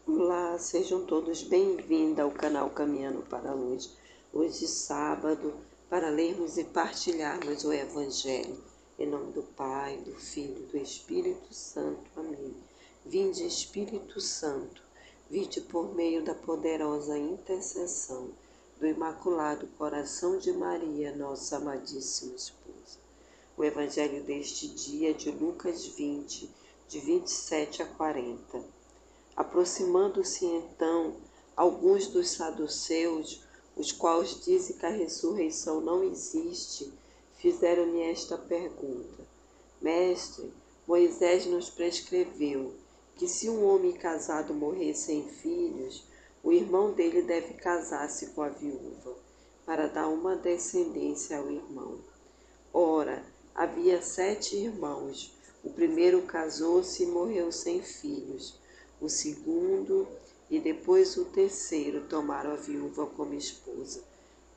Olá, sejam todos bem-vindos ao canal Caminhando para a Luz. Hoje, sábado, para lermos e partilharmos o Evangelho. Em nome do Pai, do Filho e do Espírito Santo. Amém. Vinde, Espírito Santo, vinde por meio da poderosa intercessão do Imaculado Coração de Maria, nossa amadíssima esposa. O Evangelho deste dia é de Lucas 20, de 27 a 40. Aproximando-se então alguns dos saduceus, os quais dizem que a ressurreição não existe, fizeram-lhe esta pergunta: Mestre, Moisés nos prescreveu que se um homem casado morrer sem filhos, o irmão dele deve casar-se com a viúva, para dar uma descendência ao irmão. Ora, havia 7 irmãos. O primeiro casou-se e morreu sem filhos. O segundo e depois o terceiro tomaram a viúva como esposa.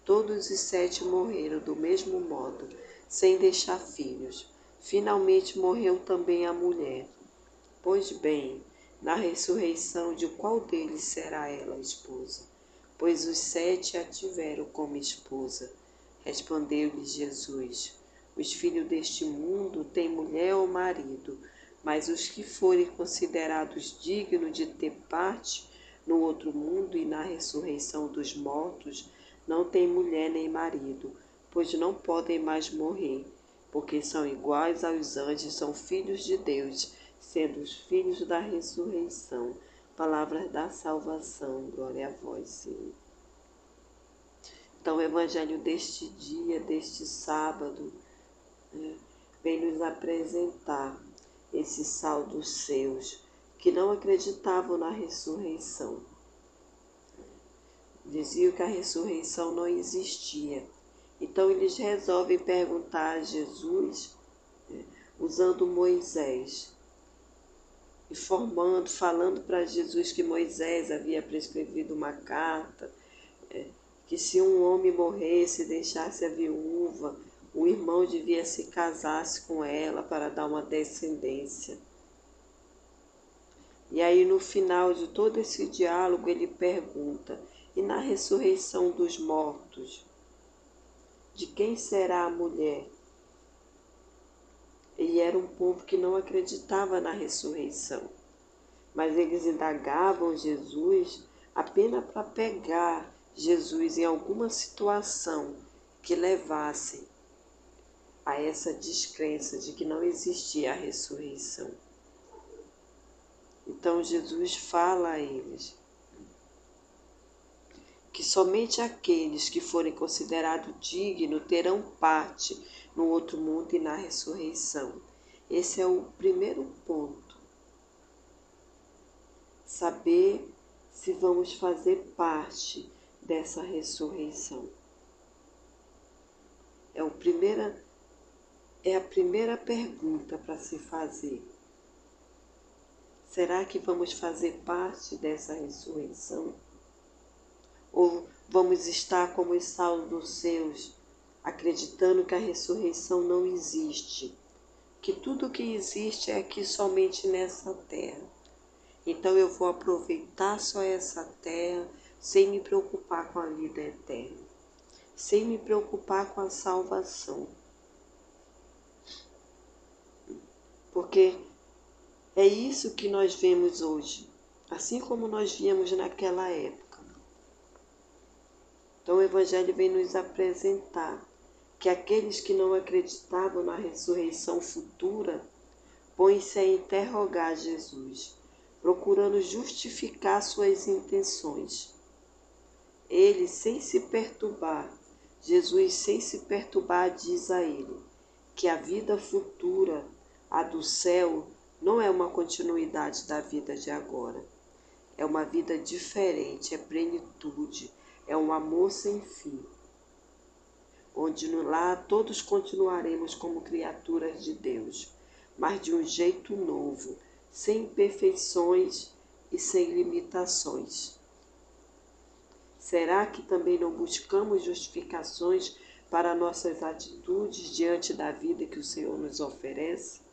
Todos os 7 morreram do mesmo modo, sem deixar filhos. Finalmente morreu também a mulher. Pois bem, na ressurreição de qual deles será ela a esposa? Pois os 7 a tiveram como esposa. Respondeu-lhe Jesus: Os filhos deste mundo têm mulher ou marido, mas os que forem considerados dignos de ter parte no outro mundo e na ressurreição dos mortos, não têm mulher nem marido, pois não podem mais morrer, porque são iguais aos anjos, são filhos de Deus, sendo os filhos da ressurreição. Palavras da salvação, glória a vós, Senhor. Então, o Evangelho deste dia, deste sábado, vem nos apresentar esses saduceus que não acreditavam na ressurreição. Diziam que a ressurreição não existia. Então eles resolvem perguntar a Jesus, usando Moisés, falando para Jesus que Moisés havia prescrevido uma carta, que se um homem morresse e deixasse a viúva, o irmão devia se casar-se com ela para dar uma descendência. E aí, no final de todo esse diálogo, ele pergunta: e na ressurreição dos mortos, de quem será a mulher? E era um povo que não acreditava na ressurreição. Mas eles indagavam Jesus apenas para pegar Jesus em alguma situação que levasse a essa descrença de que não existia a ressurreição. Então Jesus fala a eles que somente aqueles que forem considerados dignos terão parte no outro mundo e na ressurreição. Esse é o primeiro ponto. Saber se vamos fazer parte dessa ressurreição. É a primeira pergunta para se fazer. Será que vamos fazer parte dessa ressurreição? Ou vamos estar como os saduceus, acreditando que a ressurreição não existe, que tudo que existe é aqui somente nessa terra. Então eu vou aproveitar só essa terra sem me preocupar com a vida eterna, sem me preocupar com a salvação. Porque é isso que nós vemos hoje, assim como nós víamos naquela época. Então o Evangelho vem nos apresentar que aqueles que não acreditavam na ressurreição futura põem-se a interrogar Jesus, procurando justificar suas intenções. Ele, sem se perturbar, Jesus, sem se perturbar, diz a ele que a vida futura, a do céu, não é uma continuidade da vida de agora. É uma vida diferente, é plenitude, é um amor sem fim, onde lá todos continuaremos como criaturas de Deus, mas de um jeito novo, sem imperfeições e sem limitações. Será que também não buscamos justificações para nossas atitudes diante da vida que o Senhor nos oferece?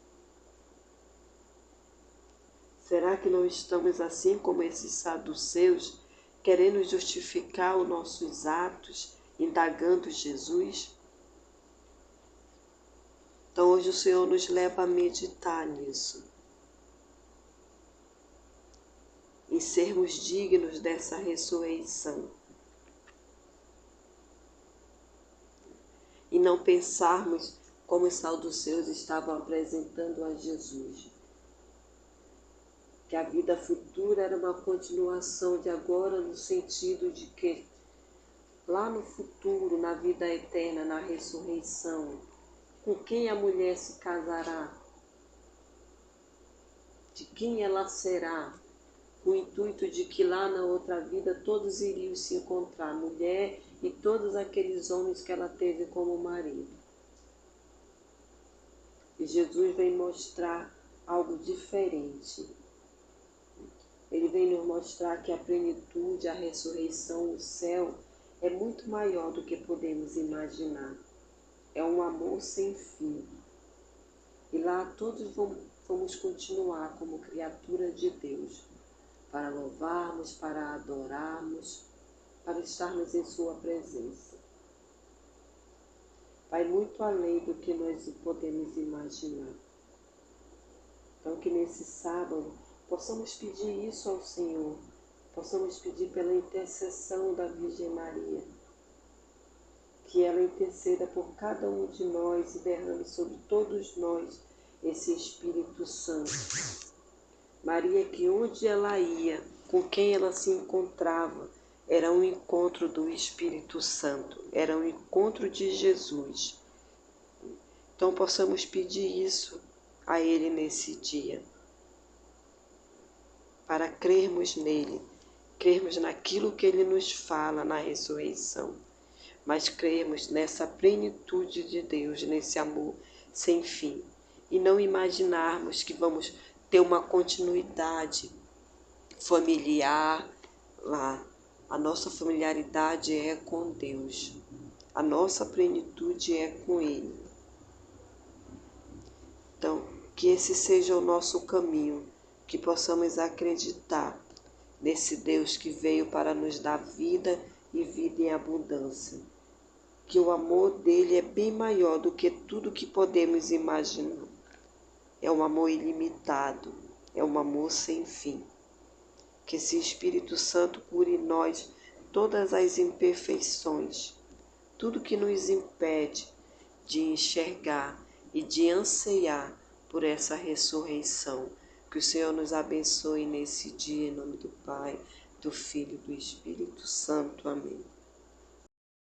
Será que não estamos assim como esses saduceus, querendo justificar os nossos atos, indagando Jesus? Então hoje o Senhor nos leva a meditar nisso, em sermos dignos dessa ressurreição. E não pensarmos como os saduceus estavam apresentando a Jesus. Que a vida futura era uma continuação de agora, no sentido de que lá no futuro, na vida eterna, na ressurreição, com quem a mulher se casará? De quem ela será? Com o intuito de que lá na outra vida todos iriam se encontrar, mulher e todos aqueles homens que ela teve como marido. E Jesus vem mostrar algo diferente. Ele vem nos mostrar que a plenitude, a ressurreição, o céu é muito maior do que podemos imaginar. É um amor sem fim. E lá todos vamos continuar como criatura de Deus, para louvarmos, para adorarmos, para estarmos em sua presença. Vai muito além do que nós podemos imaginar. Então que nesse sábado possamos pedir isso ao Senhor, possamos pedir pela intercessão da Virgem Maria, que ela interceda por cada um de nós e derrame sobre todos nós esse Espírito Santo. Maria, que onde ela ia, com quem ela se encontrava, era um encontro do Espírito Santo, era um encontro de Jesus. Então possamos pedir isso a Ele nesse dia, para crermos nele, crermos naquilo que Ele nos fala na ressurreição, mas crermos nessa plenitude de Deus, nesse amor sem fim, e não imaginarmos que vamos ter uma continuidade familiar lá. A nossa familiaridade é com Deus, a nossa plenitude é com Ele. Então, que esse seja o nosso caminho, que possamos acreditar nesse Deus que veio para nos dar vida e vida em abundância. Que o amor dele é bem maior do que tudo que podemos imaginar. É um amor ilimitado, é um amor sem fim. Que esse Espírito Santo cure em nós todas as imperfeições, tudo que nos impede de enxergar e de anseiar por essa ressurreição. Que o Senhor nos abençoe nesse dia, em nome do Pai, do Filho e do Espírito Santo. Amém.